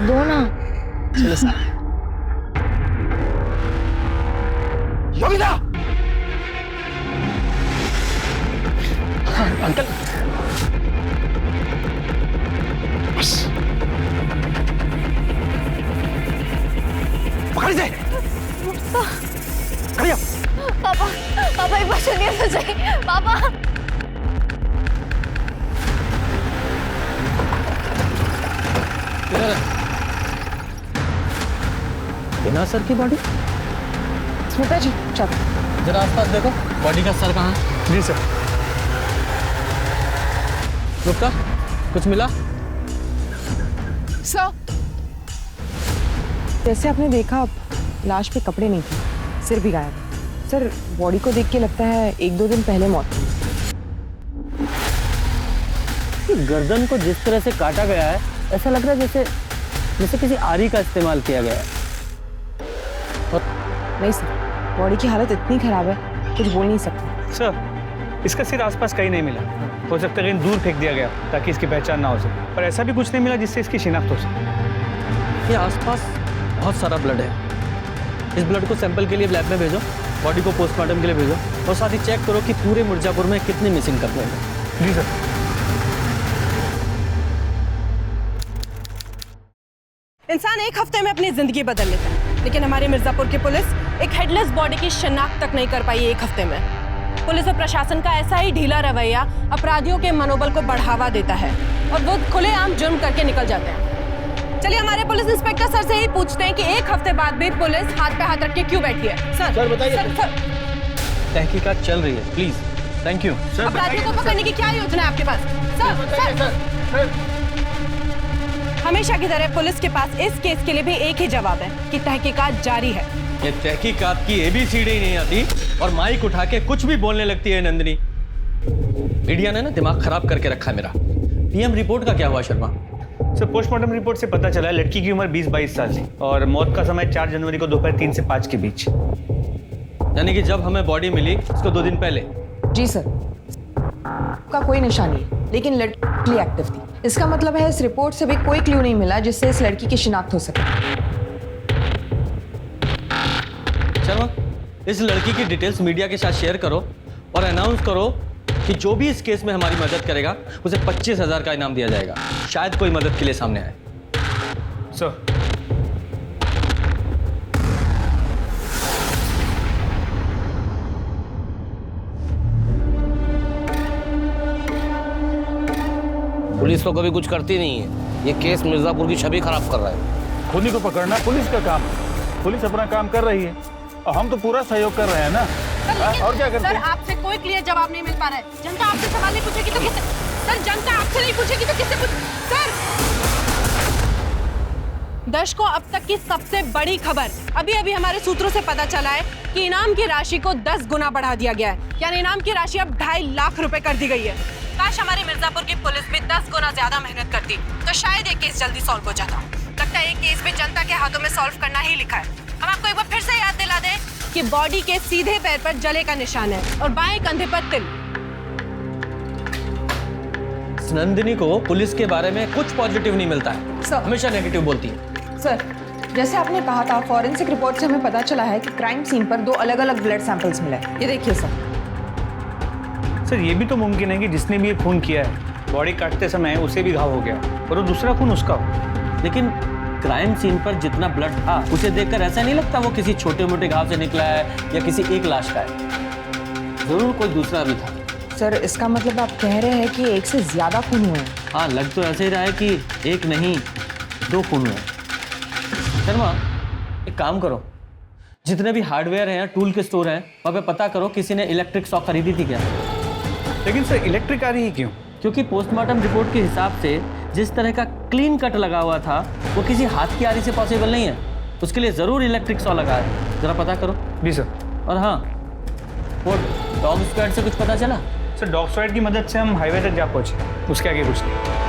दो ना। चलो सर। योगिता! हाँ, अंकल बस पकड़ से खड़ी हो। पापा पापा एक बार सुनिए तो सही। पापा बिना सर की बॉडी? स्मिता जी चलो जरा आसपास देखो, बॉडी का सर कहाँ है? जी सर। रुका, कुछ मिला? सर जैसे आपने देखा लाश पे कपड़े नहीं थे, सिर भी गायब। सर बॉडी को देख के लगता है 1-2 दिन पहले मौत हुई। गर्दन को जिस तरह से काटा गया है, ऐसा लग रहा है जैसे किसी आरी का इस्तेमाल किया गया है। नहीं सर, बॉडी की हालत इतनी खराब है कुछ बोल नहीं सकते। सर इसका सिर आसपास कहीं नहीं मिला। हो सकता है कहीं दूर फेंक दिया गया ताकि इसकी पहचान ना हो सके, पर ऐसा भी कुछ नहीं मिला जिससे इसकी शिनाख्त हो सके। ये आसपास बहुत सारा ब्लड है। इस ब्लड को सैंपल के लिए लैब में भेजो, बॉडी को पोस्टमार्टम के लिए भेजो और साथ ही चेक करो कि पूरे मिर्जापुर में कितने मिसिंग कपड़े हैं। जी सर। इंसान एक हफ्ते में अपनी जिंदगी बदल लेता है, लेकिन हमारे मिर्जापुर की पुलिस एक हेडलेस बॉडी की शिनाख्त तक नहीं कर पाई एक हफ्ते में। पुलिस और प्रशासन का ऐसा ही ढीला रवैया अपराधियों के मनोबल को बढ़ावा देता है और वो खुलेआम जुर्म करके निकल जाते हैं। चलिए हमारे पुलिस इंस्पेक्टर सर से ही पूछते हैं कि एक हफ्ते बाद भी पुलिस हाथ पे हाथ रख के क्यों बैठी है। सर बताइए। सर तहकीकात चल रही है, प्लीज। Thank you. अपराधियों को पकड़ने की क्या योजना है आपके पास? सर हमेशा की तरह पुलिस के पास इस केस के लिए भी एक ही जवाब है कि तहकीकात जारी है। ये तहकीकात की एबीसीडी नहीं आती और माइक उठा के कुछ भी बोलने लगती है नंदिनी। मीडिया ने ना दिमाग खराब करके रखा है मेरा। पीएम रिपोर्ट का क्या हुआ शर्मा? सर पोस्टमार्टम रिपोर्ट से पता चला है लड़की की उम्र 20-22 साल थी और मौत का समय 4 जनवरी को दोपहर 3 से 5 के बीच। यानी कि जब हमें बॉडी मिली उसको 2 दिन पहले। जी सर, का कोई निशान नहीं, लेकिन लड़की एक्टिव थी। इसका मतलब है इस रिपोर्ट से भी कोई क्लू नहीं मिला जिससे इस लड़की की शिनाख्त हो सके। शर्मा, इस लड़की की डिटेल्स मीडिया के साथ शेयर करो और अनाउंस करो कि जो भी इस केस में हमारी मदद करेगा उसे 25,000 का इनाम दिया जाएगा। शायद कोई मदद के लिए सामने आए। सर पुलिस तो कभी कुछ करती नहीं है। ये केस मिर्जापुर की छवि खराब कर रहा है। खूनी को पकड़ना पुलिस का काम है। पुलिस अपना काम कर रही है और हम तो पूरा सहयोग कर रहे हैं ना। और क्या करते सर हैं? आपसे कोई क्लियर जवाब नहीं मिल पा रहा है। जनता आपसे सवाल नहीं पूछेगी तो किससे? सर जनता आपसे नहीं पूछेगी तो किससे पूछ? सर दर्शकों, अब तक की सबसे बड़ी खबर अभी अभी हमारे सूत्रों से पता चला है कि इनाम की राशि को 10 गुना बढ़ा दिया गया है। यानी इनाम की राशि अब 2.5 लाख रुपए कर दी गई है। काश हमारी मिर्जापुर की पुलिस भी 10 गुना ज्यादा मेहनत करती तो शायद ये केस जल्दी सॉल्व हो जाता। लगता है ये केस भी जनता के हाथों में सॉल्व करना ही लिखा है। हम आपको एक बार फिर से याद दिला दें कि बॉडी के सीधे पैर पर जले का निशान है और बाएं कंधे पर तिल। नंदिनी को पुलिस के बारे में कुछ पॉजिटिव नहीं मिलता है, सर। हमेशा नेगेटिव बोलती है। सर जैसे आपने कहा था, फॉरेंसिक रिपोर्ट से हमें पता चला है कि क्राइम सीन पर 2 अलग-अलग ब्लड सैंपल्स मिले। ये देखिए सर ये भी तो मुमकिन है कि जिसने भी ये खून किया है बॉडी काटते समय उसे भी घाव हो गया और वो दूसरा खून उसका हो। लेकिन क्राइम सीन पर जितना ब्लड था उसे देखकर ऐसा नहीं लगता वो किसी छोटे मोटे घाव से निकला है या किसी एक लाश का है। जरूर कोई दूसरा भी था। सर इसका मतलब आप कह रहे हैं कि एक से ज्यादा खून हुए हैं? हाँ, लग तो ऐसे ही रहा है कि एक नहीं 2 खून हुए। शर्मा, एक काम करो, जितने भी हार्डवेयर हैं, टूल के स्टोर हैं, वहाँ पे पता करो किसी ने इलेक्ट्रिक सॉ खरीदी थी क्या। लेकिन सर इलेक्ट्रिक आ रही है क्यों? क्योंकि पोस्टमार्टम रिपोर्ट के हिसाब से जिस तरह का क्लीन कट लगा हुआ था वो किसी हाथ की आरी से पॉसिबल नहीं है। उसके लिए जरूर इलेक्ट्रिक सॉ लगा है। जरा पता करो। जी सर। और हाँ, वो डॉग स्क्वाड से कुछ पता चला? सर डॉग स्क्वाड की मदद से हम हाईवे तक जा पहुंचे, उसके आगे कुछ नहीं।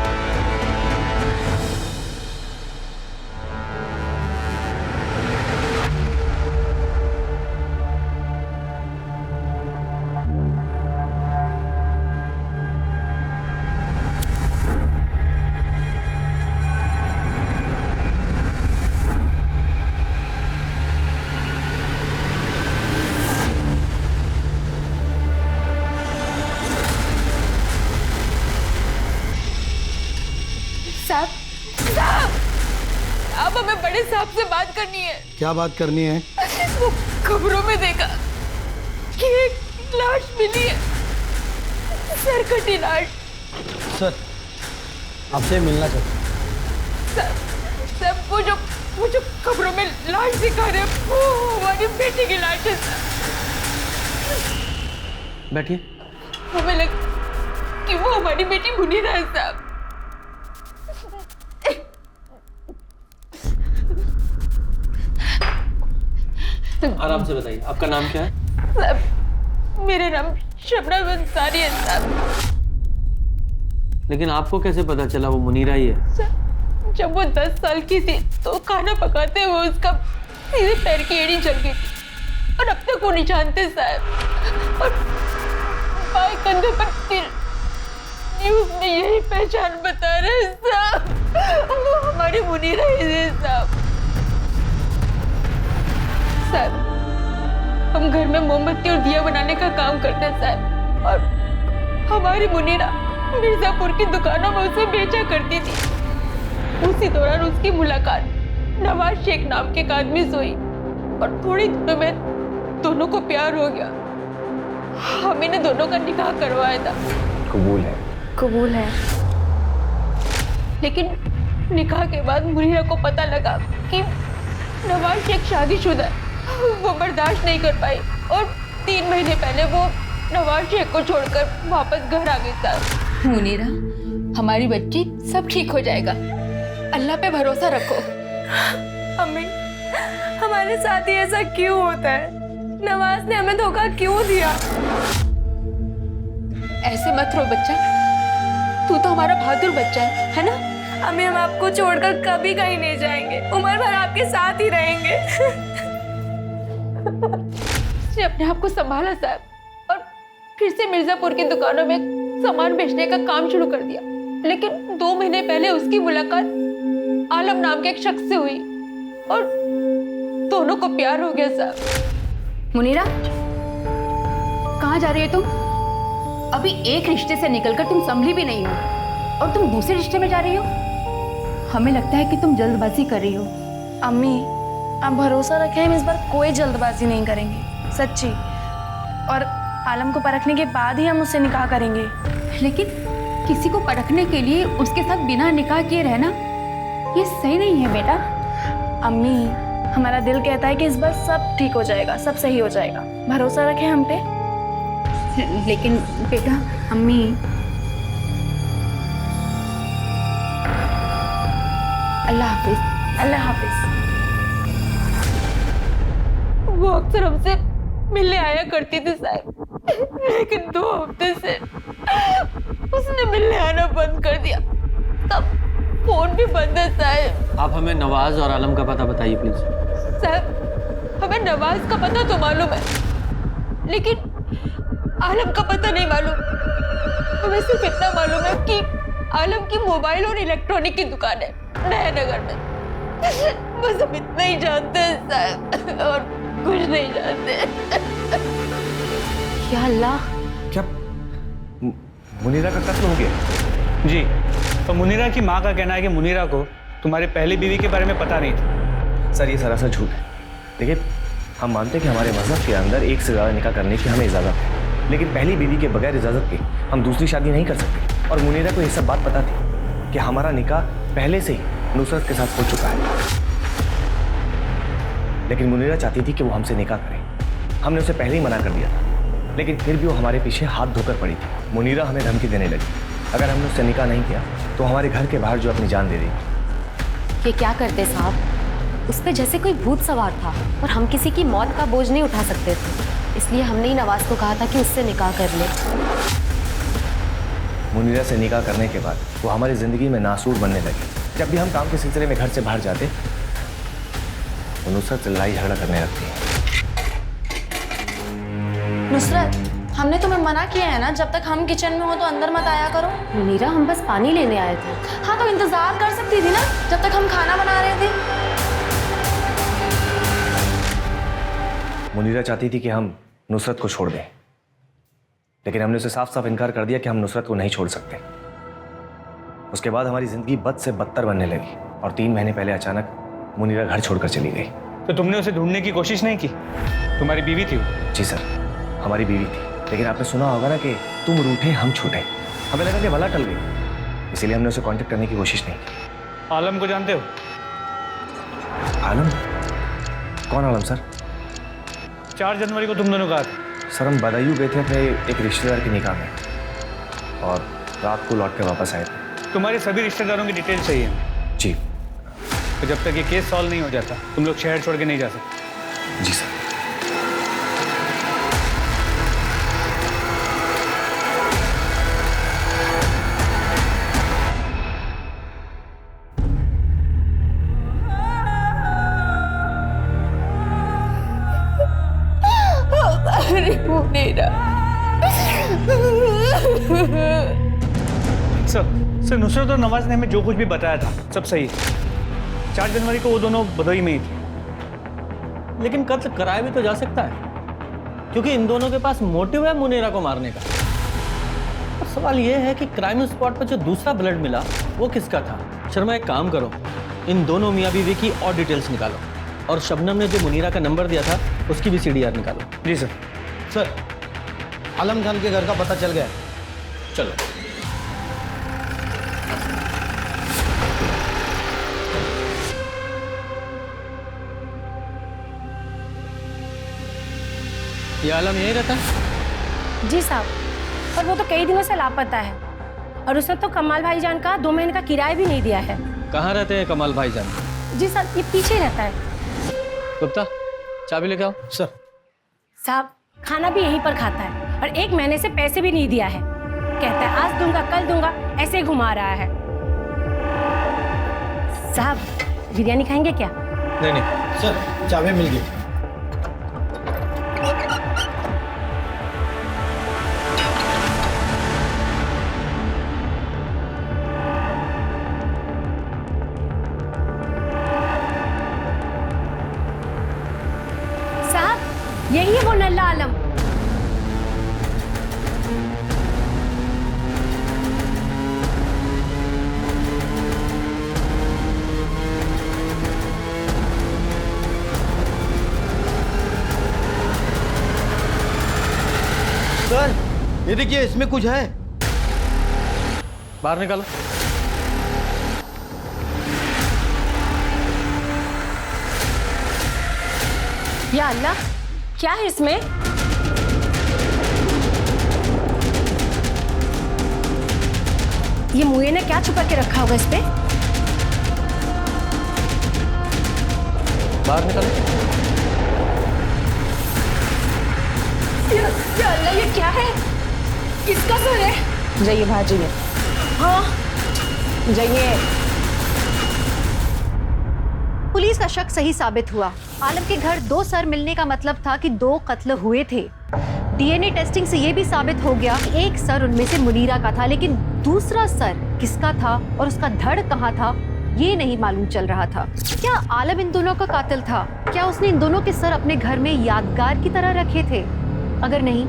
साहब साहब, अब हमें बड़े साहब से बात करनी है। क्या बात करनी है? वो खबरों में देखा कि एक लाश मिली है, सर कटी लाश। सर, आपसे मिलना चाहता हूँ। सर वो जो खबरों में लाश दिखा रहे हैं, वो हमारी बेटी की लाश है सर। बैठिए। हमें लगा कि वो हमारी बेटी मुनीरा है साहब। आराम से बताइए, आपका नाम क्या है? साहब, मेरा नाम शबनम अंसारी है साहब। लेकिन आपको कैसे पता चला वो मुनीरा ही है? सर, जब वो 10 साल की थी तो खाना पकाते हुए उसका सीधे पैर की एड़ी जल गई थी और अब तक वो नहीं जानते साहब। और बाएं कंधे पर तिल, न्यूज़ में यही पहचान बता रहे हैं साहब, वो हमारी मुनीरा ही है साहब। साहब, हम घर में मोमबत्ती और दिया बनाने का काम करते हैं साहब, और हमारी मुनीरा मिर्जापुर की दुकानों में उसे बेचा करती थी। उसी दौरान उसकी मुलाकात नवाज शेख नाम के एक आदमी से हुई और थोड़ी दिनों में दोनों को प्यार हो गया। हम इन्हें दोनों का निकाह करवाया था। कबूल है। कबूल है। लेकिन निकाह के बाद मुनीरा को पता लगा कि नवाज शेख शादीशुदा है। वो बर्दाश्त नहीं कर पाई और 3 महीने पहले वो नवाज शेख को छोड़कर वापस घर आ गई साहब। मुनीरा, हमारी बच्ची सब ठीक हो जाएगा, अल्लाह पे भरोसा रखो। अम्मी, हमारे साथ ही ऐसा क्यों होता है? नवाज ने हमें धोखा क्यों दिया? ऐसे मत रो बच्चा, तू तो हमारा बहादुर बच्चा है ना? अम्मी, हम आपको छोड़कर कभी कहीं नहीं जाएंगे, उम्र भर आपके साथ ही रहेंगे। उसने अपने आप को संभाला साहब और फिर से मिर्जापुर की दुकानों में सामान बेचने का काम शुरू कर दिया। लेकिन 2 महीने पहले उसकी मुलाकात आलम नाम के एक शख्स से हुई और दोनों को प्यार हो गया साहब। मुनीरा, कहाँ जा रही हो तुम? अभी एक रिश्ते से निकलकर तुम संभली भी नहीं हो और तुम दूसरे रिश्ते में जा रही हो। हमें लगता है कि तुम जल्दबाजी कर रही हो। अम्मी, आप भरोसा रखें, हम इस बार कोई जल्दबाजी नहीं करेंगे, सच्ची। और आलम को परखने के बाद ही हम उससे निकाह करेंगे। लेकिन किसी को परखने के लिए उसके साथ बिना निकाह किए रहना ये सही नहीं है बेटा। अम्मी, हमारा दिल कहता है कि इस बार सब ठीक हो जाएगा, सब सही हो जाएगा, भरोसा रखें हम पे। लेकिन बेटा, अम्मी, अल्लाह हाफिज। अल्लाह हाफिज। वो अक्सर हमसे मिलने आया करती थी साहब, लेकिन 2 हफ्ते से उसने मिलने आना बंद कर दिया। तब फोन भी बंद है साहब। आप हमें नवाज और आलम का पता बताइए प्लीज। साहब, हमें नवाज का पता तो मालूम है, लेकिन आलम का पता नहीं मालूम। हमें सिर्फ इतना मालूम है कि आलम की मोबाइल और इलेक्ट्रॉनिक की दुकान है नया नगर में। बस हम इतना ही जानते हैं साहब, और कुछ नहीं जानते। या अल्लाह, क्या मुनीरा का कत्ल हो गया? जी, तो मुनीरा की माँ का कहना है कि मुनीरा को तुम्हारे पहली बीवी के बारे में पता नहीं था। सर, ये सरासर झूठ है। देखिए, हम मानते हैं कि हमारे मजहब के अंदर एक से ज़्यादा निकाह करने की हमें इजाज़त है, लेकिन पहली बीवी के बगैर इजाज़त के हम दूसरी शादी नहीं कर सकते। और मुनीरा को ये सब बात पता थी कि हमारा निकाह पहले से ही नुसरत के साथ हो चुका है, लेकिन मुनीरा चाहती थी कि वो हमसे निकाह करे। हमने उसे पहले ही मना कर दिया था, लेकिन फिर भी वो हमारे पीछे हाथ धोकर पड़ी थी। मुनीरा हमें धमकी देने लगी, अगर हमने उससे निकाह नहीं किया तो हमारे घर के बाहर जो अपनी जान दे देगी। ये क्या करते साहब? उस पे जैसे कोई भूत सवार था और हम किसी की मौत का बोझ नहीं उठा सकते थे, इसलिए हमने ही नवाज को कहा था कि उससे निकाह कर ले। मुनीरा से निकाह करने के बाद वो हमारी ज़िंदगी में नासूर बनने लगे। जब भी हम काम के सिलसिले में घर से बाहर जाते तो नुसरत से लड़ाई झगड़ा करने लगती है। नुसरत, हमने तुम्हें मना किया है ना, जब तक हम किचन में हो तो अंदर मत आया करो। मुनीरा, हम बस पानी लेने आए थे। हाँ, तो इंतजार कर सकती थी ना जब तक हम खाना बना रहे थे। मुनीरा चाहती थी कि हम नुसरत को छोड़ दें, लेकिन हमने उसे साफ साफ इनकार कर दिया कि हम नुसरत को नहीं छोड़ सकते। उसके बाद हमारी जिंदगी बद से बदतर बनने लगी और 3 महीने पहले अचानक मुनीरा घर छोड़कर चली गई। तो तुमने उसे ढूंढने की कोशिश नहीं की? तुम्हारी बीवी थी वो? जी सर, हमारी बीवी थी, लेकिन आपने सुना होगा ना कि तुम रूठे हम छूटे। हमें लगा कि भला टल गई, इसीलिए हमने उसे कांटेक्ट करने की कोशिश नहीं की। आलम को जानते हो? आलम? कौन आलम सर? 4 जनवरी को तुम दोनों कहा था। सर हम बदायूं गए थे अपने एक रिश्तेदार की निकाह में और रात को लौट के वापस आए थे। तुम्हारे सभी रिश्तेदारों की डिटेल चाहिए। जी। तो जब तक ये केस सॉल्व नहीं हो जाता तुम लोग शहर छोड़ के नहीं जा सकते। जी सर। अरे मुनीरा। सर नुसरत और नवाज ने हमें जो कुछ भी बताया था सब सही है। 4 जनवरी को वो दोनों बदोई में ही थे। लेकिन कत्ल कराया भी तो जा सकता है, क्योंकि इन दोनों के पास मोटिव है मुनीरा को मारने का। और सवाल यह है कि क्राइम स्पॉट पर जो दूसरा ब्लड मिला वो किसका था। शर्मा एक काम करो, इन दोनों मियाँ बीवी की और डिटेल्स निकालो और शबनम ने जो मुनीरा का नंबर दिया था उसकी भी CDR निकालो। जी सर। सर आलम खान के घर का पता चल गया है। चलो। ये आलम यही रहता है? जी साहब, पर वो तो कई दिनों से लापता है और उसने तो कमाल भाईजान का 2 महीने का किराया भी नहीं दिया है। कहाँ रहते हैं कमाल भाईजान? जी साहब, ये पीछे रहता है। गुप्ता चाबी लेके आओ। सर। साहब खाना भी यहीं पर खाता है और 1 महीने से पैसे भी नहीं दिया है। कहता है आज दूंगा कल दूंगा, ऐसे ही घुमा रहा है। साहब बिरयानी खाएंगे क्या? नहीं नहीं सर चाबी मिल गई। साहब यही है वो नल्ला आलम। सर ये देखिए इसमें कुछ है। बाहर निकालो। या अल्लाह, क्या है इसमें? ये मुए ने क्या छुपा के रखा होगा इस पे? बाहर निकालो। या अल्लाह, ये क्या है? किसका सर है? जाइए बाहर जाइए। हाँ जाइए। पुलिस का शक सही साबित हुआ। आलम के घर 2 सर मिलने का मतलब था कि 2 कत्ल हुए थे। DNA टेस्टिंग से यह भी साबित हो गया कि एक सर उनमें से मुनीरा का था, लेकिन दूसरा सर किसका था और उसका धड़ कहाँ था ये नहीं मालूम चल रहा था। क्या आलम इन दोनों का कातिल था? क्या उसने इन दोनों के सर अपने घर में यादगार की तरह रखे थे? अगर नहीं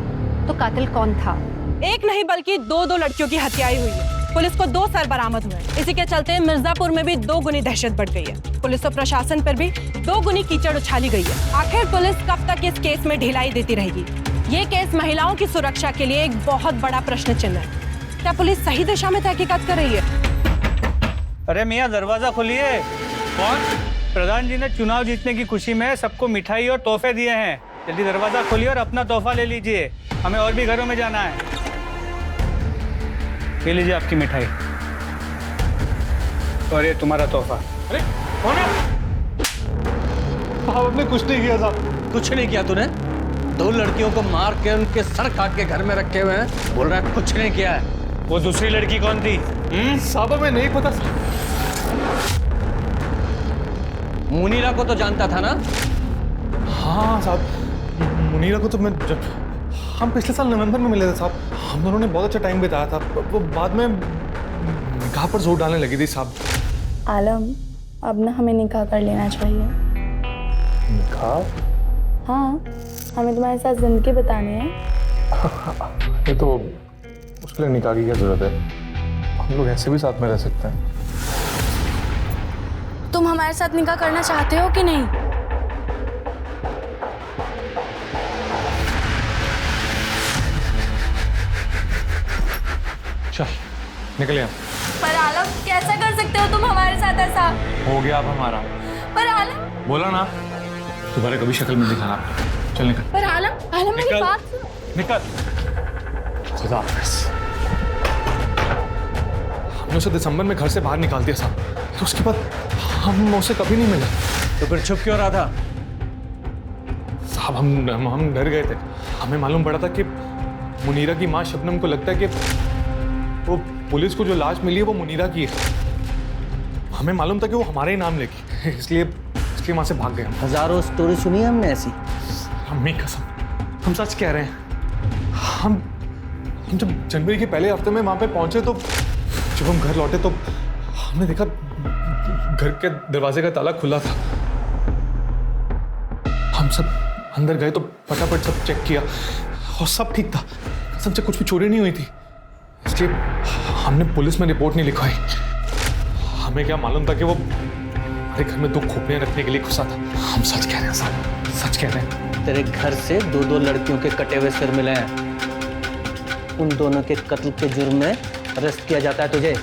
तो कातिल कौन था? एक नहीं बल्कि 2 लड़कियों की हत्याएं हुई है। पुलिस को 2 सर बरामद हुए। इसी के चलते मिर्जापुर में भी 2 गुनी दहशत बढ़ गई है। पुलिस और प्रशासन पर भी 2 गुनी कीचड़ उछाली गई है। आखिर पुलिस कब तक इस केस में ढिलाई देती रहेगी? ये केस महिलाओं की सुरक्षा के लिए एक बहुत बड़ा प्रश्न चिन्ह है। क्या पुलिस सही दिशा में तहकीकात कर रही है? अरे मियाँ दरवाजा खोलिए। कौन? प्रधान जी ने चुनाव जीतने की खुशी में सबको मिठाई और तोहफे दिए हैं। जल्दी दरवाजा खोलिए और अपना तोहफा ले लीजिए। हमें और भी घरों में जाना है। ये लीजिए आपकी मिठाई और ये तुम्हारा तोहफा। अरे कौन है? आपने कुछ नहीं किया साहब। कुछ नहीं किया तूने? 2 लड़कियों को मार के उनके सर काट के घर में रखे हुए हैं, बोल रहा है कुछ नहीं किया है। वो दूसरी लड़की कौन थी? साहब हमें नहीं पता। मुनीरा को तो जानता था ना? हाँ साहब, मुनीरा को तो मैं हम पिछले साल नवंबर में मिले थे साहब। हम दोनों ने बहुत अच्छा टाइम बिताया था। वो बाद में निकाह पर जोर डालने लगी थी साहब। आलम अब ना हमें निकाह कर लेना चाहिए। निकाह? हाँ, हमें तुम्हारे साथ जिंदगी बतानी है। ये तो उसके लिए निकाह की क्या जरूरत है? हम लोग ऐसे भी साथ में रह सकते हैं। तुम हमारे साथ निकाह करना चाहते हो कि नहीं? चल निकल यहाँ। पर आलम कैसा कर सकते हो तुम हमारे साथ ऐसा? हो गया अब हमारा। पर आलम, बोला ना तुम्हारे कभी शक्ल में दिखाना। चल निकल। पर आलम, आलम मेरी बात सुनो। निकल। खुदा हाफिज़। हमने उसे दिसंबर में घर से बाहर निकाल दिया साहब, तो उसके बाद हम उसे कभी नहीं मिले। तो फिर छुप क्यों रहा था? साहब हम डर गए थे। हमें मालूम पड़ा था कि मुनीरा की माँ शबनम को लगता है कि वो पुलिस को जो लाश मिली है वो मुनीरा की है। हमें मालूम था कि वो हमारे ही नाम लेगी, इसलिए वहां से भाग गए हम। हजारों स्टोरी सुनी है हमने ऐसी। अम्मी कसम, हम सच कह रहे हैं। हम जब जनवरी के पहले हफ्ते में वहां पे पहुंचे तो जब हम घर लौटे तो हमने देखा घर के दरवाजे का ताला खुला था। हम सब अंदर गए तो फटाफट सब चेक किया और सब ठीक था। कसम से कुछ भी चोरी नहीं हुई थी, इसलिए हमने पुलिस में रिपोर्ट नहीं लिखवाई। हमें क्या मालूम था कि वो हमारे घर में 2 खोपड़ियां रखने के लिए घुसा था। हम सच कह रहे हैं साहब, सच कह रहे हैं। तेरे घर से 2 लड़कियों के कटे हुए सिर मिले हैं। उन दोनों के कत्ल के जुर्म में अरेस्ट किया जाता है तुझे।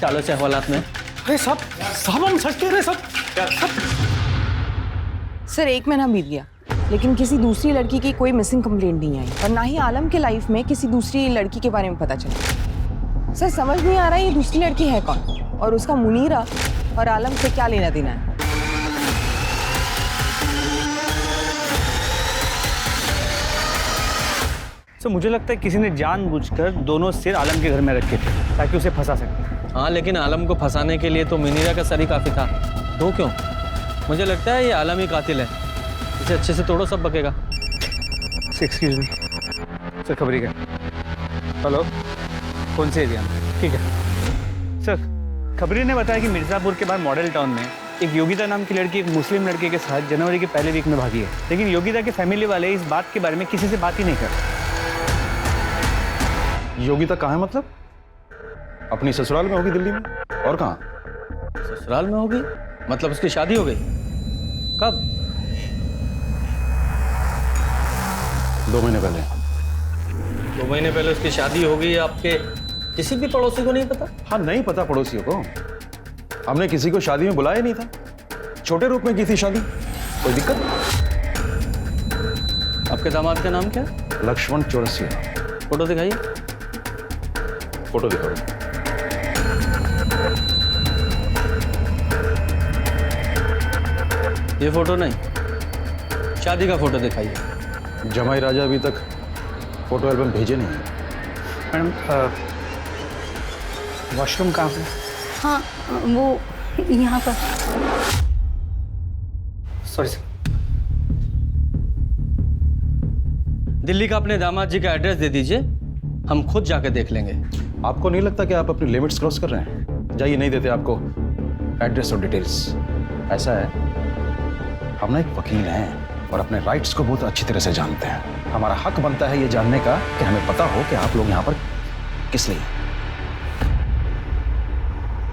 चालों से हवालात में। अरे साहब हम सच कह रहे हैं सब। सर 1 महीना बीत गया लेकिन किसी दूसरी लड़की की कोई मिसिंग कंप्लेंट नहीं आई और ना ही आलम के लाइफ में किसी दूसरी लड़की के बारे में पता चला। सर समझ नहीं आ रहा ये दूसरी लड़की है कौन और उसका मुनीरा और आलम से क्या लेना देना है। तो मुझे लगता है किसी ने जानबूझकर दोनों सिर आलम के घर में रखे थे ताकि उसे फंसा सके। हाँ, लेकिन आलम को फंसाने के लिए तो मुनीरा का सर ही काफी था। 2 क्यों? मुझे लगता है ये आलम ही कातिल है। इसे अच्छे से तोड़ो, सब बकेगा। एक्सक्यूज मी सर, खबरी का। हेलो, कौन से एरिया में? ठीक है सर। खबरी ने बताया कि मिर्ज़ापुर के बाद मॉडल टाउन में एक योगिता नाम की लड़की एक मुस्लिम लड़के के साथ जनवरी के पहले वीक में भागी है, लेकिन योगिता के फैमिली वाले इस बात के बारे में किसी से बात ही नहीं करते। योगिता कहाँ है? मतलब अपनी ससुराल में होगी दिल्ली में, और कहाँ? ससुराल में होगी? मतलब उसकी शादी हो गई? कब? 2 महीने पहले। 2 महीने पहले उसकी शादी हो गई। आपके किसी भी पड़ोसी को नहीं पता? हाँ, नहीं पता पड़ोसियों को। हमने किसी को शादी में बुलाया नहीं था। छोटे रूप में की थी शादी। कोई दिक्कत? आपके दामाद का नाम क्या? लक्ष्मण चौरसिया। फोटो दिखाइए। फोटो दिखाओ। ये फोटो नहीं, शादी का फोटो दिखाइए। जमाई राजा अभी तक फोटो एल्बम भेजे नहीं है। मैडम वॉशरूम कहाँ पे? हाँ वो यहाँ पर। Sorry sir. दिल्ली का अपने दामाद जी का एड्रेस दे दीजिए, हम खुद जाकर देख लेंगे। आपको नहीं लगता कि आप अपनी लिमिट्स क्रॉस कर रहे हैं? जाइए, नहीं देते आपको एड्रेस और डिटेल्स। ऐसा है, हम ना एक वकील हैं और अपने राइट्स को बहुत अच्छी तरह से जानते हैं। हमारा हक बनता है ये जानने का कि हमें पता हो कि आप लोग यहाँ पर किस लिए।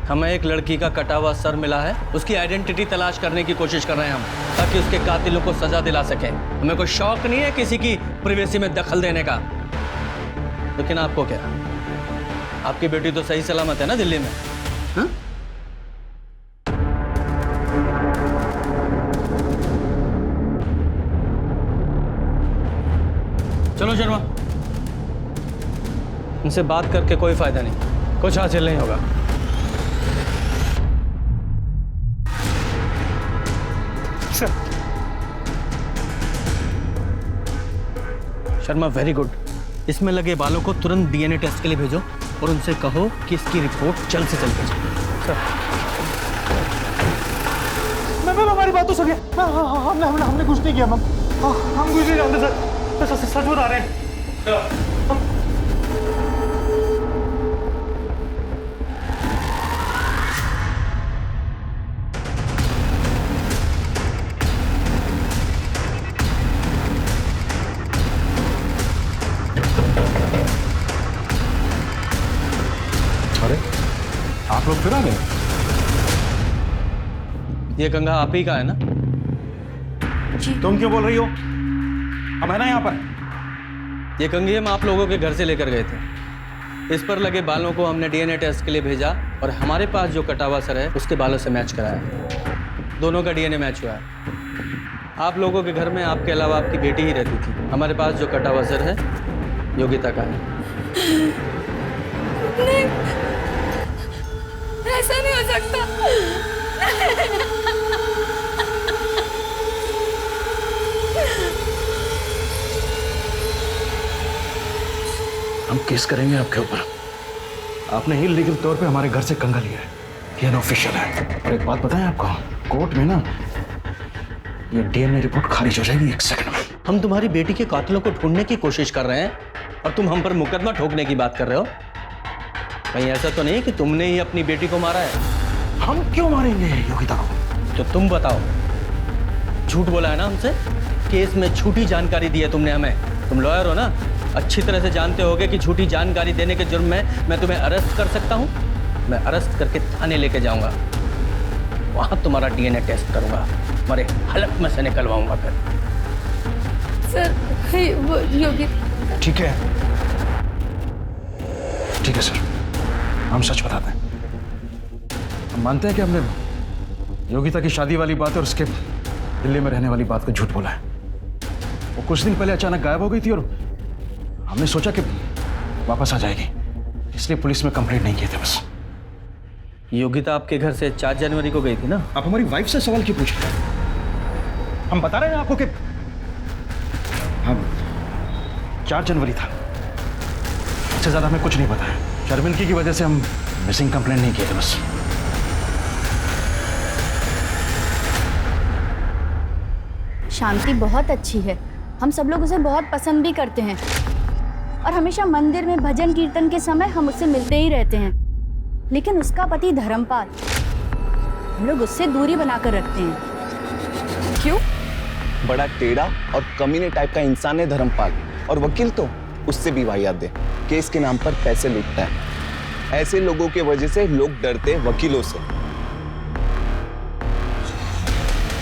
हमें एक लड़की का कटा हुआ सर मिला है, उसकी आइडेंटिटी तलाश करने की कोशिश कर रहे हैं हम, ताकि उसके कातिलों को सजा दिला सके। हमें कोई शौक नहीं है किसी की प्राइवेसी में दखल देने का। लेकिन आपको क्या, आपकी बेटी तो सही सलामत है ना दिल्ली में? हा? चलो शर्मा, इनसे बात करके कोई फायदा नहीं, कुछ हासिल नहीं होगा। Sharma very good. इसमें लगे बालों को तुरंत डीएनए टेस्ट के लिए भेजो और उनसे कहो कि इसकी रिपोर्ट जल्द से जल्द भेजो। मैम हमारी बात तो सुनिए। हमने कुछ नहीं किया मैम। हम कुछ नहीं जानते सर, सच बता रहे हैं। ये गंगा आप ही का है ना? तुम क्यों बोल रही हो? हम है ना यहाँ पर। ये कंघी हम आप लोगों के घर से लेकर गए थे। इस पर लगे बालों को हमने डीएनए टेस्ट के लिए भेजा और हमारे पास जो कटा हुआ सर है उसके बालों से मैच कराया। दोनों का डीएनए मैच हुआ है। आप लोगों के घर में आपके अलावा आपकी बेटी ही रहती थी। हमारे पास जो कटा हुआ सर है योगिता का है। नहीं, ऐसा नहीं हो सकता। हम केस करेंगे आपके ऊपर। आपने ही लीगल तौर पे हमारे घर से कंगा लिया है, ये अनऑफिशियल है। और एक बात बताएं आपको, कोर्ट में ना ये डीएनए रिपोर्ट खारिज हो जाएगी 1 सेकंड में। हम तुम्हारी बेटी के कातिलों को ढूंढने की कोशिश कर रहे हैं और तुम हम पर मुकदमा ठोकने की बात कर रहे हो। कहीं ऐसा तो नहीं कि तुमने ही अपनी बेटी को मारा है? हम क्यों मारेंगे योगिता को? तो तुम बताओ। झूठ बोला है ना हमसे? केस में झूठी जानकारी दी है तुमने हमें। तुम लॉयर हो ना, अच्छी तरह से जानते होगे कि झूठी जानकारी देने के जुर्म में मैं तुम्हें अरेस्ट कर सकता हूं। मैं अरेस्ट करके थाने लेके जाऊंगा, वहां तुम्हारा डीएनए टेस्ट करूंगा, तुम्हारे हलक में से निकलवाऊंगा फिर। सर वो योगी। ठीक है, ठीक है सर, हम सच बताते हैं। हम मानते हैं कि हमने योगिता की शादी वाली बात और उसके दिल्ली में रहने वाली बात को झूठ बोला है। वो कुछ दिन पहले अचानक गायब हो गई थी और हमने सोचा कि वापस आ जाएगी, इसलिए पुलिस में कंप्लेंट नहीं किए थे बस। योगिता आपके घर से 4 जनवरी को गई थी ना? आप हमारी वाइफ से सवाल क्यों पूछ रहे हैं? हम बता रहे हैं आपको कि हम 4 जनवरी था, इससे ज्यादा हमें कुछ नहीं पता है। शर्मिंदगी की वजह से हम मिसिंग कंप्लेंट नहीं किए थे बस। शांति बहुत अच्छी है, हम सब लोग उसे बहुत पसंद भी करते हैं और हमेशा मंदिर में भजन कीर्तन के समय हम उससे मिलते ही रहते हैं। लेकिन उसका पति धर्मपाल, हम लोग उससे दूरी बनाकर रखते हैं। क्यों? बड़ा टेढ़ा और कमीने टाइप का इंसान है धर्मपाल, और वकील तो उससे भी वाहियात है। केस के नाम पर पैसे लूटता है। ऐसे लोगों के वजह से लोग डरते हैं वकीलों से।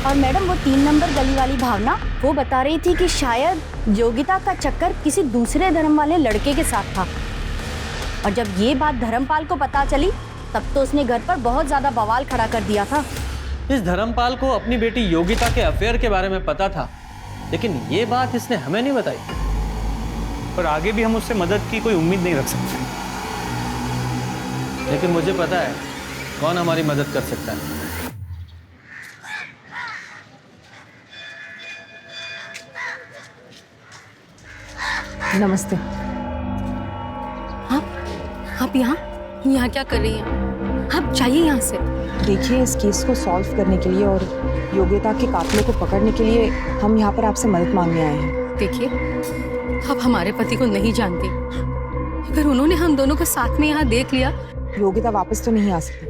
और मैडम वो 3 नंबर गली वाली भावना, वो बता रही थी कि शायद योगिता का चक्कर किसी दूसरे धर्म वाले लड़के के साथ था। और जब ये बात धर्मपाल को पता चली तब तो उसने घर पर बहुत ज्यादा बवाल खड़ा कर दिया था। इस धर्मपाल को अपनी बेटी योगिता के अफेयर के बारे में पता था, लेकिन ये बात इसने हमें नहीं बताई। पर आगे भी हम उससे मदद की कोई उम्मीद नहीं रख सकते। लेकिन मुझे पता है कौन हमारी मदद कर सकता है। नमस्ते। आप यहाँ क्या कर रही हैं? आप जाइए यहाँ से। देखिए, इस केस को सॉल्व करने के लिए और योगिता के कातिलों को पकड़ने के लिए हम यहाँ पर आपसे मदद मांगने आए हैं। देखिए, आप हमारे पति को नहीं जानती। अगर उन्होंने हम दोनों को साथ में यहाँ देख लिया, योगिता वापस तो नहीं आ सकती,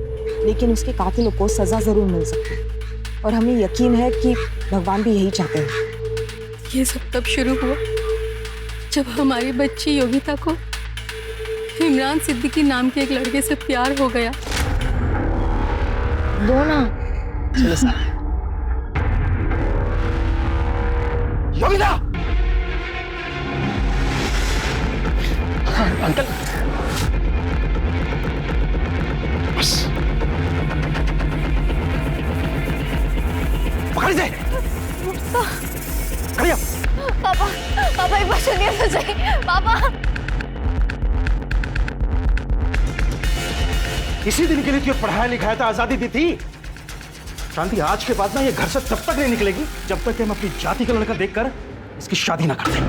लेकिन उसके कातिलों को सजा जरूर मिल सकती है। और हमें यकीन है कि भगवान भी यही चाहते हैं। ये सब तब शुरू हुआ जब हमारी बच्ची योगिता को इमरान सिद्दीकी नाम के एक लड़के से प्यार हो गया। दो ना। चलो सर। योगिता! अंकल बस पकड़ से खड़ी हो। पापा, पापा एक बार सुनिए तो सही। पापा, इसी दिन के लिए तुझे पढ़ाया लिखाया था, आजादी दी थी। शांति, आज के बाद ना ये घर से तब तक नहीं निकलेगी जब तक कि हम अपनी जाति का लड़का देखकर इसकी शादी ना कर दें।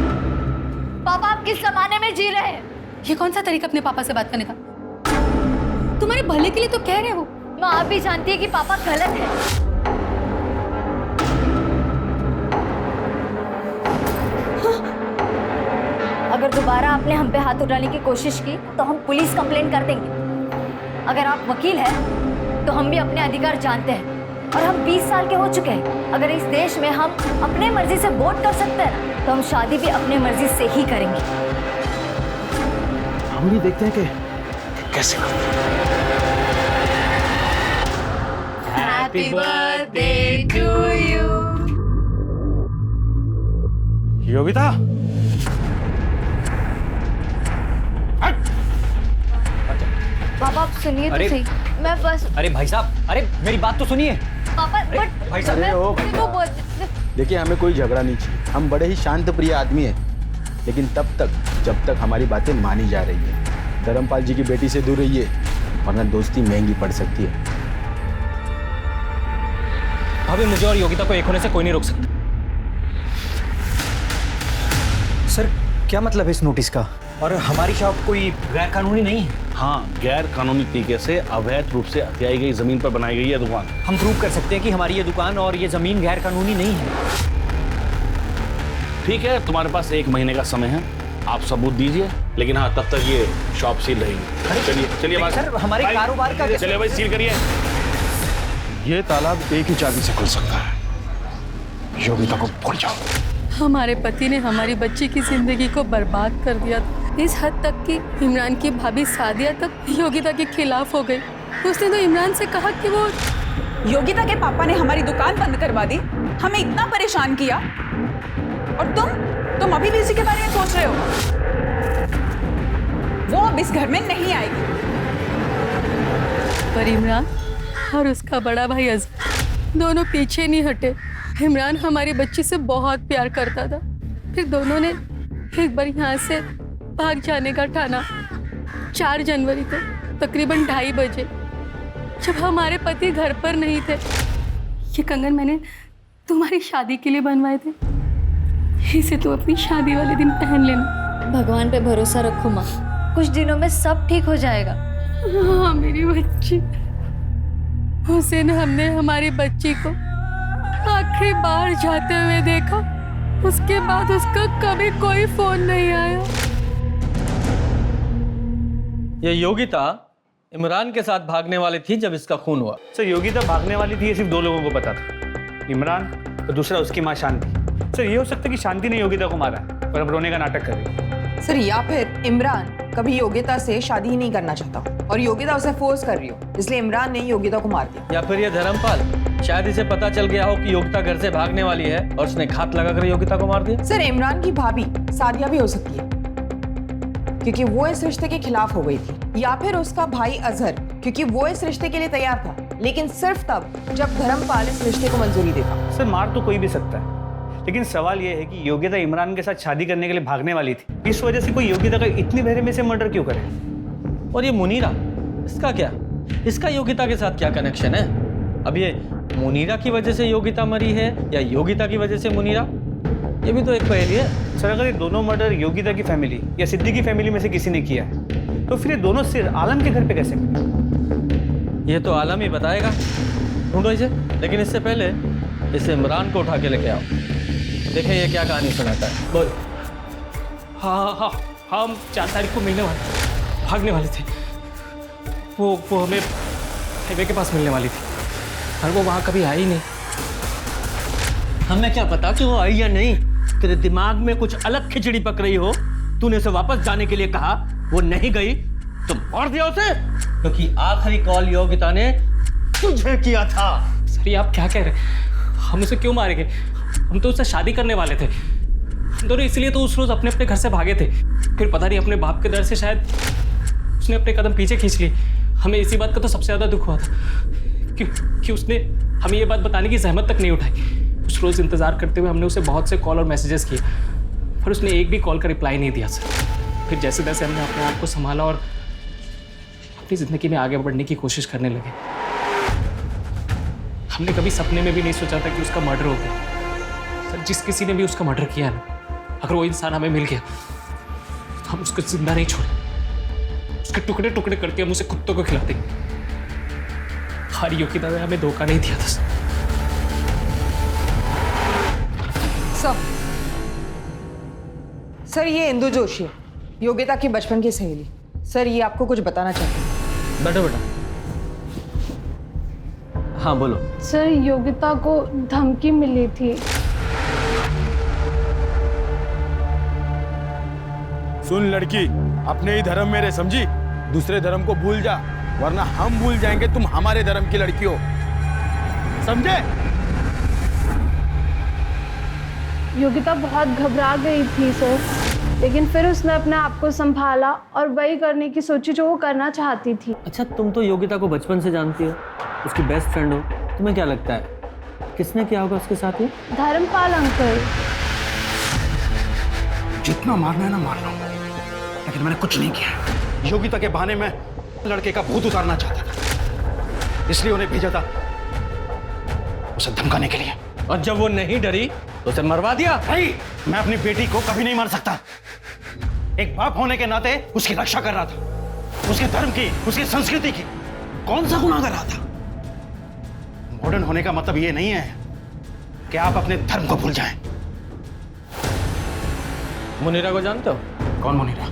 पापा आप किस जमाने में जी रहे हैं? ये कौन सा तरीका अपने पापा से बात करने का? तुम्हारे भले के लिए तो कह रहे हो। माँ आप भी जानती है कि पापा गलत है। अगर दोबारा आपने हम पे हाथ उठाने की कोशिश की तो हम पुलिस कंप्लेंट कर देंगे। अगर आप वकील हैं तो हम भी अपने अधिकार जानते हैं और हम 20 साल के हो चुके हैं। अगर इस देश में हम अपने मर्जी से वोट कर सकते हैं तो हम शादी भी अपने मर्जी से ही करेंगे। हम भी देखते हैं कि कैसे करते हैं। Happy birthday to you. Yogita, पापा आप सुनिए तो सही। मैं बस अरे भाई साहब, अरे मेरी बात तो सुनिए। पापा बट भाई साहब, वो देखिए, हमें कोई झगड़ा नहीं चाहिए। हम बड़े ही शांत प्रिय आदमी हैं, लेकिन तब तक जब तक हमारी बातें मानी जा रही है। धर्मपाल जी की बेटी से दूर रहिए, वरना दोस्ती महंगी पड़ सकती है। भाभी, मुझे और योगिता को एक होने से कोई नहीं रोक सकता। सर, क्या मतलब है इस नोटिस का? और हमारी शॉप कोई गैर कानूनी नहीं है। हाँ, गैर कानूनी तरीके से अवैध रूप से हथियाई गई जमीन पर बनाई गई है दुकान। हम प्रूव कर सकते हैं कि हमारी ये दुकान और ये जमीन गैर कानूनी नहीं है। ठीक है, तुम्हारे पास 1 महीने का समय है, आप सबूत दीजिए। लेकिन हाँ, तब तक ये शॉप सील रहेगी। चलिए चलिए भाई। सर, हमारे कारोबार का चलिए भाई, सील करिए। ये तालाब एक ही चाबी से खुल सकता है। योगिता को भूल जाओ। हमारे पति ने हमारी बच्ची की जिंदगी को बर्बाद कर दिया था, इस हद तक कि इमरान की भाभी सादिया तक योगिता के खिलाफ हो गई। उसने तो इमरान से कहा कि वो योगिता के पापा ने हमारी दुकान बंद करवा दी, हमें इतना परेशान किया, और तुम अभी भी इसी के बारे में सोच रहे हो। वो अब इस घर में नहीं आएगी। पर इमरान और उसका बड़ा भाई अज़हर दोनों पीछे नहीं हटे। इमरान हमारी बच्ची से बहुत प्यार करता था, फिर दोनों ने एक बार यहाँ से भाग जाने का ठाना। 4 जनवरी को तकरीबन 2:30 बजे, जब हमारे पति घर पर नहीं थे। ये कंगन मैंने तुम्हारी शादी के लिए बनवाए थे, इसे तुम अपनी शादी वाले दिन पहन लेना। भगवान पे भरोसा रखो माँ, कुछ दिनों में सब ठीक हो जाएगा। हाँ मेरी बच्ची। उस दिन हमने हमारी बच्ची को आखिरी बार जाते हुए देखा, उसके बाद उसका कभी कोई फोन नहीं आया। ये योगिता इमरान के साथ भागने वाली थी जब इसका खून हुआ। सर, योगिता भागने वाली थी ये सिर्फ 2 लोगों को पता था, इमरान और दूसरा उसकी माँ शांति। सर, ये हो सकता है कि शांति ने योगिता को मारा और अब रोने का नाटक कर रही है। सर, या फिर इमरान कभी योगिता से शादी ही नहीं करना चाहता और योगिता उसे फोर्स कर रही हो, इसलिए इमरान ने योगिता को मार दिया। या फिर ये धर्मपाल, शायद इसे पता चल गया हो कि योगिता घर से भागने वाली है और उसने घात लगाकर योगिता को मार दिया। सर, इमरान की भाभी सादिया भी हो सकती है, क्योंकि वो इस रिश्ते के खिलाफ हो गई थी। या फिर उसका भाई अजहर, क्योंकि वो इस रिश्ते के लिए तैयार था, लेकिन सिर्फ तब जब धर्मपाल इस रिश्ते को मंजूरी देता। सर, मार तो कोई भी सकता है, लेकिन सवाल यह है कि योगिता इमरान के साथ शादी करने के लिए भागने वाली थी, इस वजह से कोई योगिता का इतनी बेरहमी से मर्डर क्यों करे? और ये मुनीरा, इसका क्या? इसका योगिता के साथ क्या कनेक्शन है? अब ये मुनीरा की वजह से योगिता मरी है या योगिता की वजह से मुनीरा? ये भी तो एक पहेली है। सर, अगर ये दोनों मर्डर योगिता की फैमिली या सिद्दीकी की फैमिली में से किसी ने किया है, तो फिर ये दोनों सिर आलम के घर पे कैसे मिले? ये तो आलम ही बताएगा, ढूंढो इसे। लेकिन इससे पहले इसे इमरान को उठा के लेके आओ, देखें ये क्या कहानी सुनाता है। बोल। हाँ, हम 4 तारीख को मिलने वाले, भागने वाले थे। वो हमें हाईवे के पास मिलने वाली थी, और वो वहाँ कभी आई नहीं। हमें क्या पता कि वो आई या नहीं? तेरे दिमाग में कुछ अलग खिचड़ी पक रही हो। तूने उसे वापस जाने के लिए कहा, वो नहीं गई तो मार दिया उसे, क्योंकि आखिरी कॉल योगिता ने तुझे किया था। सर, ये आप क्या कह रहे हैं? हम उसे क्यों मारेंगे? हम तो उससे शादी करने वाले थे। हम दोनों इसलिए तो उस रोज अपने अपने घर से भागे थे। फिर पता नहीं अपने बाप के डर से शायद उसने अपने कदम पीछे खींच लिए। हमें इसी बात का तो सबसे ज्यादा दुख हुआ था कि उसने हमें ये बात बताने की जहमत तक नहीं उठाई। उस रोज इंतजार करते हुए हमने उसे बहुत से कॉल और मैसेजेस किए, पर उसने एक भी कॉल का रिप्लाई नहीं दिया सर। फिर जैसे तैसे हमने अपने आप को संभाला और अपनी जिंदगी में आगे बढ़ने की कोशिश करने लगे। हमने कभी सपने में भी नहीं सोचा था कि उसका मर्डर हो गया। सर, जिस किसी ने भी उसका मर्डर किया ना, अगर वो इंसान हमें मिल गया तो हम उसको जिंदा नहीं छोड़े, उसके टुकड़े टुकड़े करके हम उसे कुत्तों को खिला देंगे। हमारी योगिता ने हमें धोखा नहीं दिया था सर, ये इंदु जोशी है, योगिता की बचपन की सहेली। सर, ये आपको कुछ बताना चाहती है। बैठो बेटा। हाँ बोलो। सर, योगिता को धमकी मिली थी। सुन लड़की, अपने ही धर्म में रह, समझी? दूसरे धर्म को भूल जा, वरना हम भूल जाएंगे तुम हमारे धर्म की लड़की हो। समझे? योगिता बहुत घबरा गई थी सर, लेकिन फिर उसने अपने आप को संभाला और वही करने की सोची जो वो करना चाहती थी। अच्छा, तुम तो योगिता को बचपन से जानती हो, उसकी बेस्ट फ्रेंड हो, तुम्हें क्या लगता है किसने किया होगा उसके साथ? धर्मपाल अंकल। जितना मारना है ना मार लो, लेकिन मैंने कुछ नहीं किया। योगिता के बहाने में लड़के का भूत उतारना चाहता था, इसलिए उन्हें भेजा था उसे धमकाने के लिए। और जब वो नहीं डरी तो उसे मरवा दिया। भाई, मैं अपनी बेटी को कभी नहीं मार सकता। एक बाप होने के नाते उसकी रक्षा कर रहा था, उसके धर्म की, उसकी संस्कृति की। कौन सा गुनाह कर रहा था? मॉडर्न होने का मतलब ये नहीं है कि आप अपने धर्म को भूल जाएं। मुनीरा को जानते हो? कौन मुनीरा?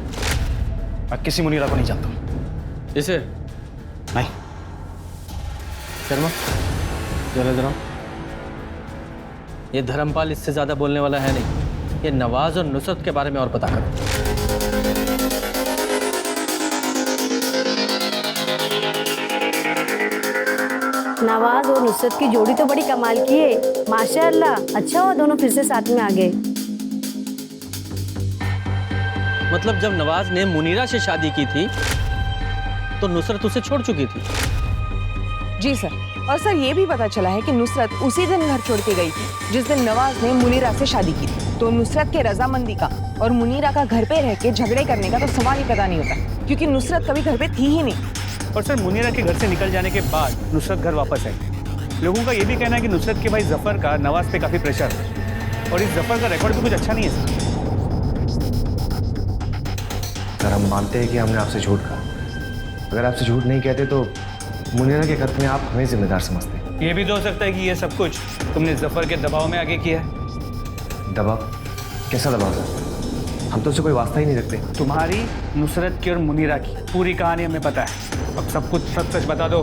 मैं किसी मुनीरा को नहीं जानता हूं। इसे? नहीं। शर्मा, जरा जरा, ये धर्मपाल इससे ज्यादा बोलने वाला है नहीं। ये नवाज और नुसरत के बारे में और पता करो। नवाज और नुसरत की जोड़ी तो बड़ी कमाल की है, माशाअल्लाह। अच्छा हुआ दोनों फिर से साथ में आ गए। मतलब जब नवाज ने मुनीरा से शादी की थी तो नुसरत उसे छोड़ चुकी थी? जी सर, और सर ये भी पता चला है कि नुसरत उसी दिन घर छोड़ के गई थी जिस दिन नवाज ने मुनीरा से शादी की थी। तो नुसरत के रजामंदी का और मुनीरा का घर पे रह के झगड़े करने का तो सवाल ही पैदा नहीं होता, क्योंकि नुसरत कभी घर पे थी ही नहीं। और सर, मुनीरा के घर से निकल जाने के बाद नुसरत घर वापस आई। लोगों का ये भी कहना है कि नुसरत के भाई जफर का नवाज पे काफी प्रेशर है, और इस जफर का रिकॉर्ड भी कुछ अच्छा नहीं है सर। हम मानते हैं कि हमने आपसे झूठ कहा। अगर आपसे झूठ नहीं कहते तो मुनीरा के कत्ल में आप हमें जिम्मेदार समझते हैं। ये भी तो हो सकता है कि ये सब कुछ तुमने जफर के दबाव में आगे किया है। दबाव? कैसा दबाव सर? हम तो उससे कोई वास्ता ही नहीं रखते। तुम्हारी, नुसरत की और मुनीरा की पूरी कहानी हमें पता है। अब सब कुछ सच सच बता दो।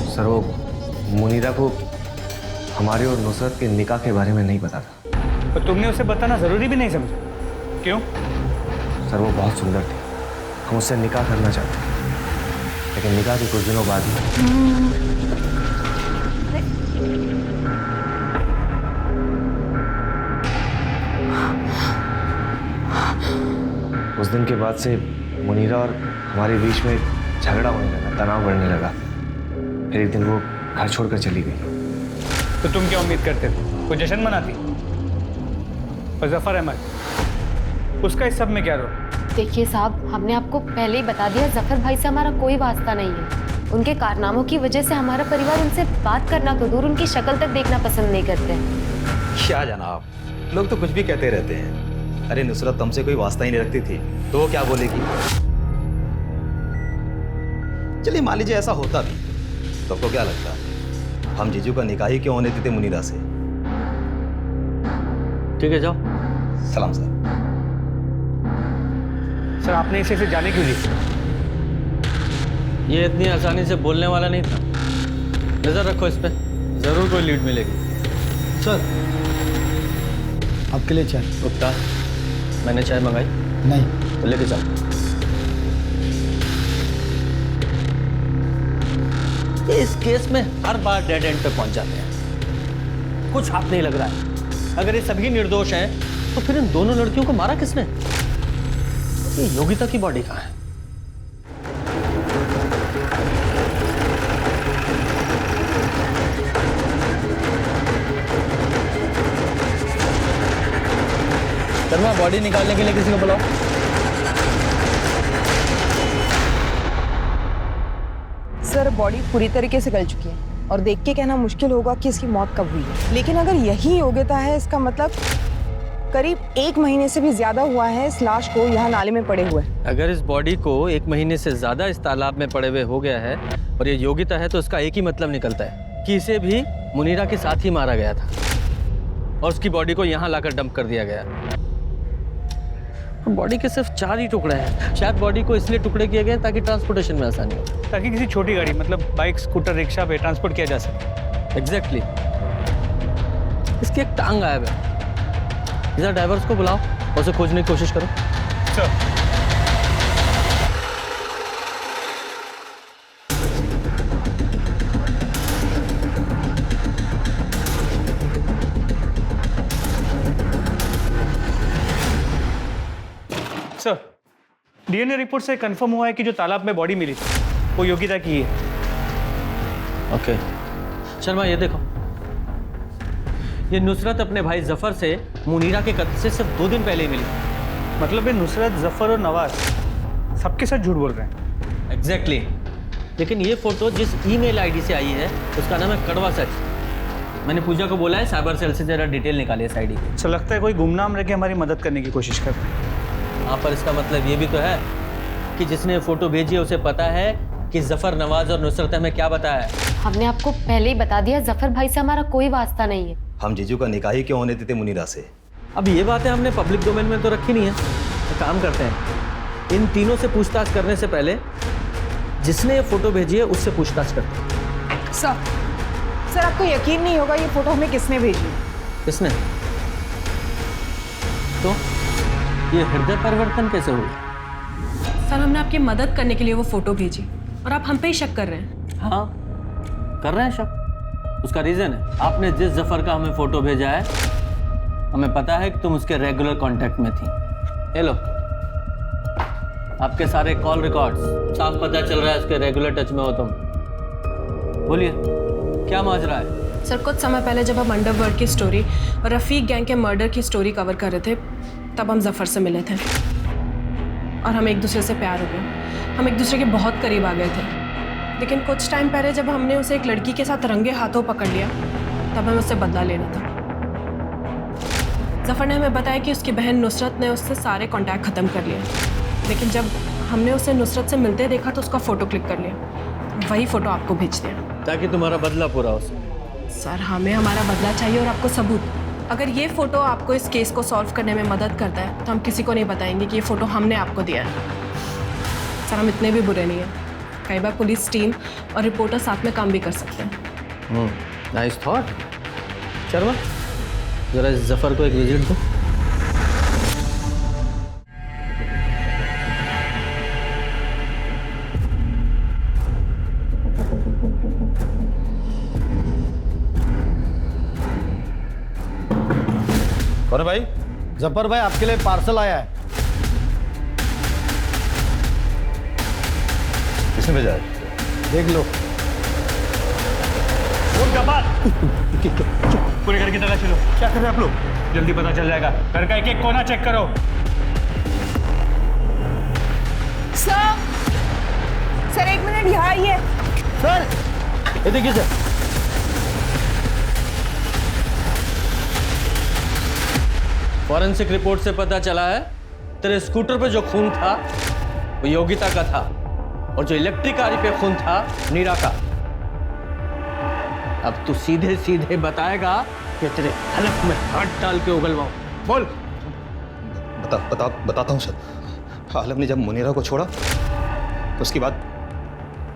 सर, वो मुनीरा को हमारे और नुसरत के निकाह के बारे में नहीं पता था। तो तुमने उसे बताना जरूरी भी नहीं समझा? क्यों? सर, वो बहुत सुंदर थी, हम उससे निकाह करना चाहते हैं, लेकिन निकाह के कुछ दिनों बाद ही उस दिन के बाद से मुनीरा और हमारे बीच में झगड़ा होने लगा, तनाव बढ़ने लगा। फिर एक दिन वो घर छोड़कर चली गई। तो तुम क्या उम्मीद करते थे? कोई जश्न मनाती? और जफर अहमद, उसका इस सब में क्या रोल? देखिए साहब, हमने आपको पहले ही बता दिया, जफर भाई से हमारा कोई वास्ता नहीं है। उनके कारनामों की वजह से हमारा परिवार उनसे बात करना तो दूर, उनकी शक्ल तक देखना पसंद नहीं करते। क्या जनाब, लोग तो कुछ भी कहते रहते हैं। अरे नुसरत तुमसे कोई वास्ता ही नहीं रखती थी तो वो क्या बोलेगी? चलिए मान लीजिए ऐसा होता भी, तो आपको क्या लगता हम जीजू का निकाह ही क्यों होने देते मुनीरा से? ठीक है, जाओ। सलाम सर। सर, आपने इसे जाने क्यों दी? ये इतनी आसानी से बोलने वाला नहीं था। नजर रखो इस पे, जरूर कोई लीड मिलेगी। सर, आपके लिए चाय। गुप्ता, मैंने चाय मंगाई? नहीं। तो लेके जाओ। ये इस केस में हर बार डेड एंड पे पहुंच जाते हैं। कुछ हाथ नहीं लग रहा है। अगर ये सभी निर्दोष हैं तो फिर इन दोनों लड़कियों को मारा किसने? ये योगिता की बॉडी कहाँ है? शर्मा, बॉडी निकालने के लिए किसी को बुलाओ। सर, बॉडी पूरी तरीके से गल चुकी है और देख के कहना मुश्किल होगा कि इसकी मौत कब हुई है, लेकिन अगर यही योग्यता है, इसका मतलब करीब 1 महीने से भी ज्यादा हुआ है इस लाश को यहाँ नाले में पड़े हुए। अगर इस बॉडी को 1 महीने से ज्यादा इस तालाब में पड़े हुए हो गया है और ये योगिता है, तो इसका एक ही मतलब निकलता है कि इसे भी मुनीरा के साथ ही मारा गया था और उसकी बॉडी को यहाँ लाकर डंप कर दिया गया। बॉडी के सिर्फ 4 ही टुकड़े हैं। शायद बॉडी को इसलिए टुकड़े किए गए ताकि ट्रांसपोर्टेशन में आसानी हो, ताकि किसी छोटी गाड़ी, मतलब बाइक, स्कूटर, रिक्शा पे ट्रांसपोर्ट किया जा सके। एग्जैक्टली। इसकी एक टांग गायब है। इधर ड्राइवर्स को बुलाओ और उसे खोजने की कोशिश करो। सर, डीएनए रिपोर्ट से कंफर्म हुआ है कि जो तालाब में बॉडी मिली वो योगिता की है। ओके शर्मा, ये देखो, ये नुसरत अपने भाई जफर से मुनीरा के कत्ल से सिर्फ 2 दिन पहले ही मिली। मतलब ये नुसरत, जफर और नवाज सबके साथ झूठ बोल रहे हैं। एग्जैक्टली। लेकिन ये फोटो जिस ईमेल आईडी से आई है उसका नाम है कड़वा सच। मैंने पूजा को बोला है साइबर सेल से जरा डिटेल निकाले इस आईडी की। सर, लगता है कोई गुमनाम रह के हमारी मदद करने की कोशिश कर रहा है। यहाँ पर इसका मतलब ये भी तो है कि जिसने फोटो भेजी है उसे पता है कि जफर, नवाज और नुसरत हमें क्या बताया है। हमने आपको पहले ही बता दिया, जफर भाई से हमारा कोई वास्ता नहीं है। हम जीजू का निकाह ही क्यों होने देते मुनीरा से? अब ये बातें हमने पब्लिक डोमेन में तो रखी नहीं है। तो काम करते हैं, इन तीनों से पूछताछ करने से पहले जिसने ये फोटो भेजी है उससे पूछताछ करते हैं। सर आपको यकीन नहीं होगा ये फोटो हमें किसने भेजी। किसने? तो ये हृदय परिवर्तन कैसे हुआ? सर, हमने आपकी मदद करने के लिए वो फोटो भेजी और आप हम पे ही शक कर रहे हैं। हाँ, कर रहे हैं शक। उसका रीजन है, आपने जिस जफर का हमें फोटो भेजा है हमें पता है कि तुम उसके रेगुलर कांटेक्ट में थी। ये लो, आपके सारे कॉल रिकॉर्ड्स, साफ पता चल रहा है उसके रेगुलर टच में हो तुम। बोलिए क्या माजरा है? सर, कुछ समय पहले जब हम अंडरवर्ल्ड की स्टोरी और रफीक गैंग के मर्डर की स्टोरी कवर कर रहे थे तब हम जफर से मिले थे और हम एक दूसरे से प्यार हो गए। हम एक दूसरे के बहुत करीब आ गए थे। लेकिन कुछ टाइम पहले जब हमने उसे एक लड़की के साथ रंगे हाथों पकड़ लिया तब हमें उससे बदला लेना था। जफर ने हमें बताया कि उसकी बहन नुसरत ने उससे सारे कॉन्टैक्ट ख़त्म कर लिए। लेकिन जब हमने उसे नुसरत से मिलते देखा तो उसका फ़ोटो क्लिक कर लिया, वही फ़ोटो आपको भेज दिया ताकि तुम्हारा बदला पूरा हो सके। सर, हमें हमारा बदला चाहिए और आपको सबूत। अगर ये फ़ोटो आपको इस केस को सॉल्व करने में मदद करता है तो हम किसी को नहीं बताएंगे कि ये फ़ोटो हमने आपको दिया है। सर, हम इतने भी बुरे नहीं हैं। कई बार पुलिस टीम और रिपोर्टर साथ में काम भी कर सकते हैं। Nice thought. शर्मा, जरा इस जफर को एक विजिट दो। कौन है भाई? जफर भाई, आपके लिए पार्सल आया है। किसने भेजा है? देख लो। पूरे घर की तरह चलो। क्या कर रहे हैं आप लोग? जल्दी पता चल जाएगा। घर का एक एक कोना चेक करो। सर 1 मिनट यहाँ आइए। सर, ये देखिए सर। फॉरेंसिक रिपोर्ट से पता चला है तेरे स्कूटर पे जो खून था वो योगिता का था और जो इलेक्ट्रिक आरी पे खून था नीरा का। अब तू सीधे सीधे बताएगा कि तेरे हलक में हाथ डाल के उगलवाऊं। बोल। बताता हूँ सर। आलम ने जब मुनीरा को छोड़ा तो उसके बाद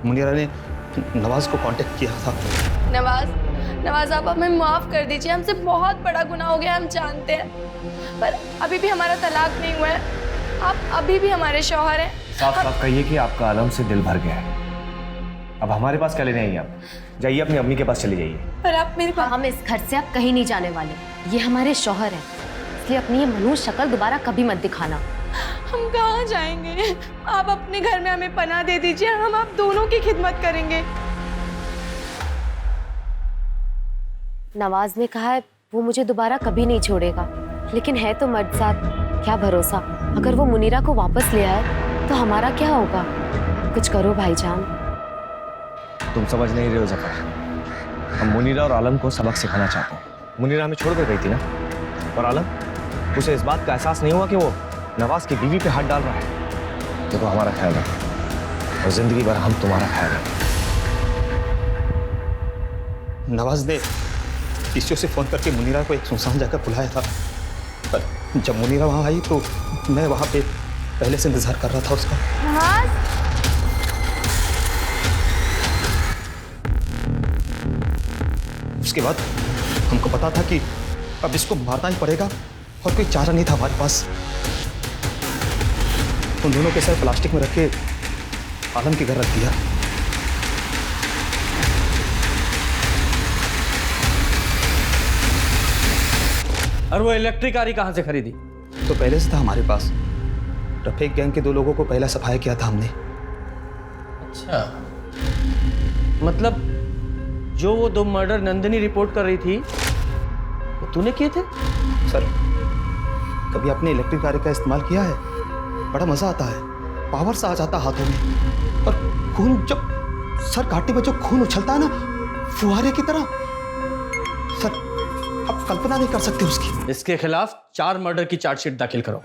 मुनीरा ने नवाज को कांटेक्ट किया था। नवाज, आप हमें माफ कर दीजिए। हमसे बहुत बड़ा गुनाह हो गया, हम जानते हैं, पर अभी भी हमारा तलाक नहीं हुआ है। आप अभी भी हमारे शौहर हैं। साफ साफ कहिए कि आपका आलम से दिल भर गया है। अब हमारे पास क्या लेने आई आप? जाइए अपनी अम्मी के पास चली जाइए। पर आप मेरे पास। हम इस घर से अब कहीं नहीं जाने वाले। ये हमारे शौहर हैं, इसलिए अपनी ये मनुष्य शक्ल दोबारा कभी मत दिखाना। हम कहाँ जाएंगे? आप अपने घर में हमें पनाह दे दीजिए, हम आप दोनों की खिदमत करेंगे। नवाज ने कहा है वो मुझे दोबारा कभी नहीं छोड़ेगा, लेकिन है तो मर्द साथ, क्या भरोसा। अगर वो मुनीरा को वापस ले आए तो हमारा क्या होगा? कुछ करो भाईजान। तुम समझ नहीं रहे हो जफर। हम मुनीरा और आलम को सबक सिखाना चाहते हैं। मुनीरा हमें छोड़ कर गई थी ना, और आलम, उसे इस बात का एहसास नहीं हुआ कि वो नवाज की बीवी पे हाथ डाल रहा है। देखो, हमारा ख्याल रखो और जिंदगी भर हम तुम्हारा ख्याल रखें। नवाज ने ईश्वर से फोन करके मुनीरा को एक सुनसान जगह बुलाया था, पर जब मुनीरा वहां आई तो मैं वहां पे पहले से इंतजार कर रहा था उसका। उसके बाद हमको पता था कि अब इसको मारना ही पड़ेगा और कोई चारा नहीं था हमारे पास। उन दोनों के सर प्लास्टिक में रख के आलम के घर रख दिया। और वो इलेक्ट्रिक आरी कहां से खरीदी? तो पहले से था हमारे पास, रफीक गैंग के 2 लोगों को पहला सफाया किया था हमने। अच्छा, मतलब जो वो 2 मर्डर नंदिनी रिपोर्ट कर रही थी वो तूने किए थे? सर, कभी आपने इलेक्ट्रिक कार का इस्तेमाल किया है? बड़ा मजा आता है, पावर सा आ जाता हाथों में, और खून जब सर काटने पर जो खून उछलता है ना फुहारे की तरह, सर आप कल्पना नहीं कर सकते उसकी। इसके खिलाफ 4 मर्डर की चार्जशीट दाखिल करो।